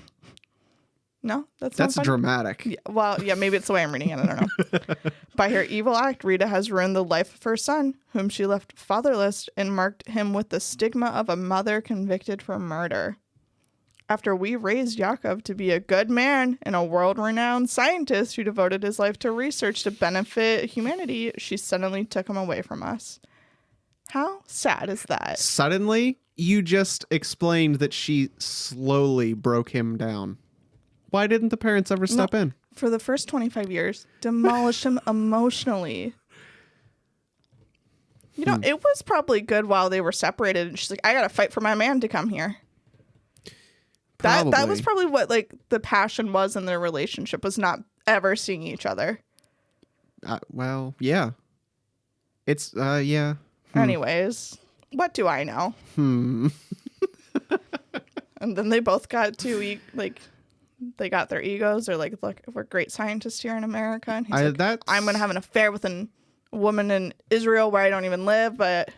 No? That's dramatic. Yeah, well, yeah, maybe it's the way I'm reading it. I don't know. By her evil act, Rita has ruined the life of her son, whom she left fatherless, and marked him with the stigma of a mother convicted for murder. After we raised Yakov to be a good man and a world-renowned scientist who devoted his life to research to benefit humanity, she suddenly took him away from us. How sad is that? Suddenly, you just explained that she slowly broke him down. Why didn't the parents ever step in? For the first 25 years, demolished him emotionally. You know, it was probably good while they were separated. And she's like, I got to fight for my man to come here. That was probably what, like, the passion was in their relationship, was not ever seeing each other. Well, yeah. It's, yeah. Anyways, what do I know? And then they both got they got their egos. They're like, look, we're great scientists here in America. And he's like, I'm going to have an affair with a woman in Israel where I don't even live, but...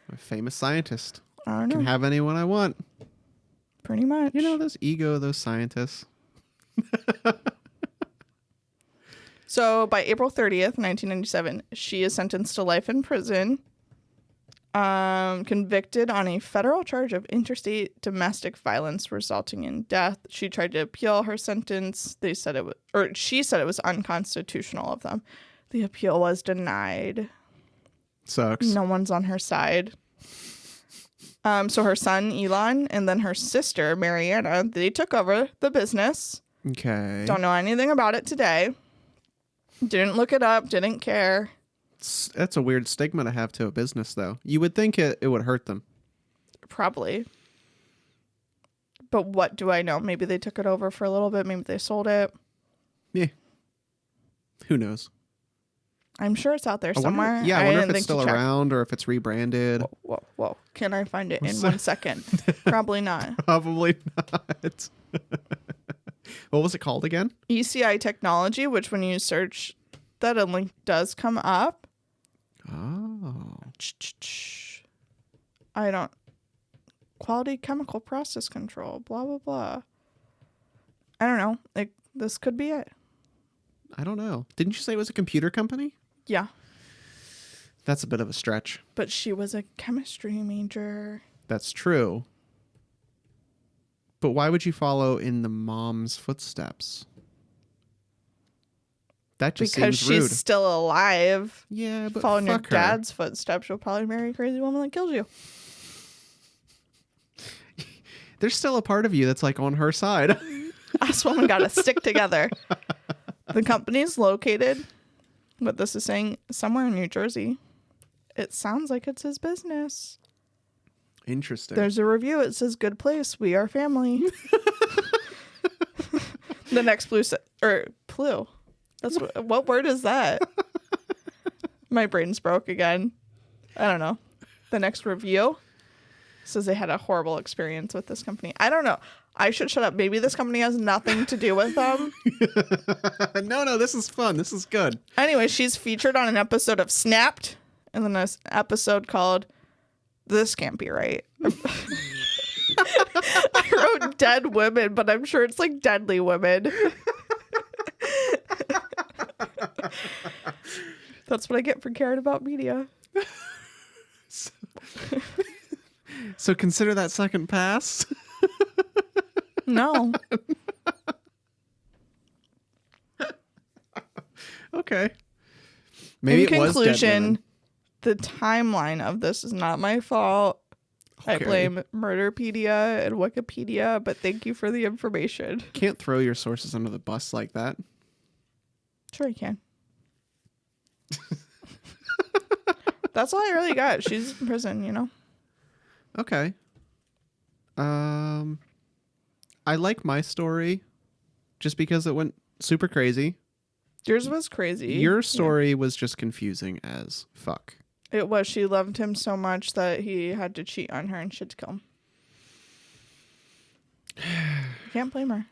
I'm a famous scientist. I don't know. Can have anyone I want. Pretty much. You know, those those scientists. So by April 30th, 1997, she is sentenced to life in prison, convicted on a federal charge of interstate domestic violence resulting in death. She tried to appeal her sentence. She said it was unconstitutional of them. The appeal was denied. Sucks. No one's on her side. So her son, Elon, and then her sister, Mariana, they took over the business. Okay. Don't know anything about it today. Didn't look it up. Didn't care. That's a weird stigma to have to a business, though. You would think it would hurt them. Probably. But what do I know? Maybe they took it over for a little bit. Maybe they sold it. Yeah. Who knows? I'm sure it's out there somewhere. I wonder if it's still around or if it's rebranded. Whoa. Can I find it in 1 second? Probably not. Probably not. What was it called again? ECI Technology, which when you search that, a link does come up. Oh. Quality chemical process control, blah, blah, blah. I don't know. Like, this could be it. I don't know. Didn't you say it was a computer company? Yeah. That's a bit of a stretch. But she was a chemistry major. That's true. But why would you follow in the mom's footsteps? That just because seems rude. She's still alive. Yeah, but following your fuck her. dad's footsteps, you'll probably marry a crazy woman that kills you. There's still a part of you that's like on her side. Us women gotta stick together. The company's located, what this is saying, somewhere in New Jersey. It sounds like it's his business. Interesting. There's a review. It says, "Good place. We are family." The next Plu. That's what word is that? My brain's broke again. I don't know. The next review says they had a horrible experience with this company. I don't know. I should shut up. Maybe this company has nothing to do with them. No, this is fun. This is good. Anyway, she's featured on an episode of Snapped, and then an episode called "This Can't Be Right." I wrote "dead women," but I'm sure it's like "deadly women." That's what I get for caring about media. So consider that second pass. No. Okay. Maybe In it was dead conclusion, women. the timeline of this is not my fault. I Okay. blame Murderpedia and Wikipedia, but thank you for the information. Can't throw your sources under the bus like that. Sure, you can. That's all I really got. She's in prison, you know? Okay. I like my story just because it went super crazy. Yours was crazy. Your story was just confusing as fuck. It was. She loved him so much that he had to cheat on her and she had to kill him. You can't blame her.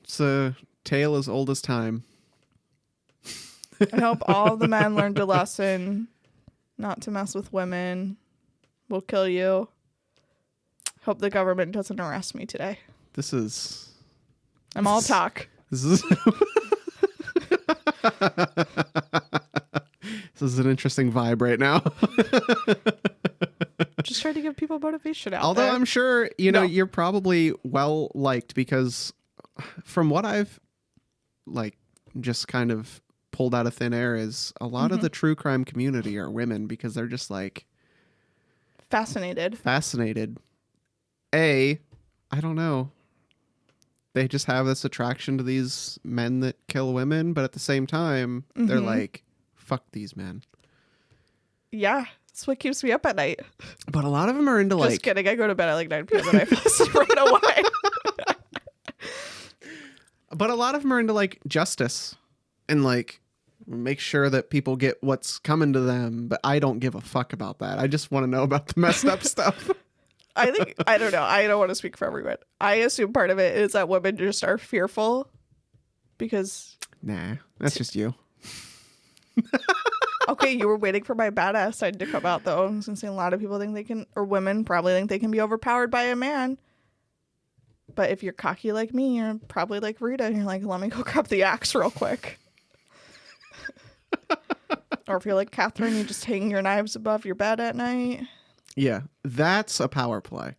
It's a tale as old as time. I hope all the men learned a lesson not to mess with women. We'll kill you. Hope the government doesn't arrest me today. This is... I'm all talk. This is... This is an interesting vibe right now. Just trying to give people motivation out Although there. I'm sure, you're probably well liked because from what I've just kind of pulled out of thin air is a lot of the true crime community are women because they're just Fascinated. I don't know. They just have this attraction to these men that kill women, but at the same time, they're like, fuck these men. Yeah. That's what keeps me up at night. But a lot of them are into Just kidding. I go to bed at 9 p.m. and I fall asleep right away. But a lot of them are into justice and make sure that people get what's coming to them. But I don't give a fuck about that. I just want to know about the messed up stuff. I don't know. I don't want to speak for everyone. I assume part of it is that women just are fearful because... Nah, that's just you. Okay, you were waiting for my badass side to come out, though. I was going to say a lot of people think they can, or women probably think they can be overpowered by a man. But if you're cocky like me, you're probably like Rita, and you're like, let me go grab the axe real quick. Or if you're like Katherine, you just hang your knives above your bed at night. Yeah, that's a power play.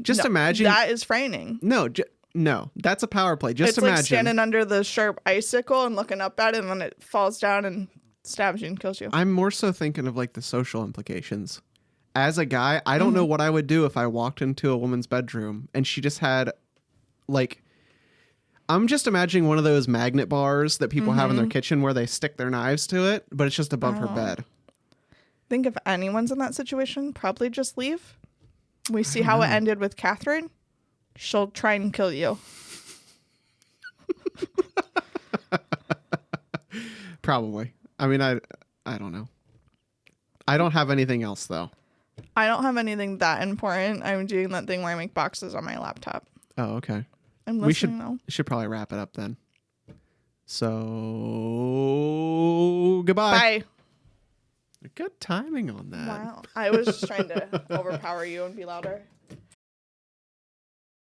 Just No, imagine... That is frightening. No, that's a power play. Just It's imagine. like standing under the sharp icicle and looking up at it, and then it falls down and stabs you and kills you. I'm more so thinking of the social implications. As a guy, I don't know what I would do if I walked into a woman's bedroom and she just had I'm just imagining one of those magnet bars that people have in their kitchen where they stick their knives to it, but it's just above her bed. Think if anyone's in that situation, probably just leave. We see how it ended with Katherine. She'll try and kill you. Probably. I mean, I don't know. I don't have anything else, though. I don't have anything that important. I'm doing that thing where I make boxes on my laptop. Oh, okay. I'm We listening though. should probably wrap it up then. So, goodbye. Bye. Good timing on that. Wow. I was just trying to overpower you and be louder.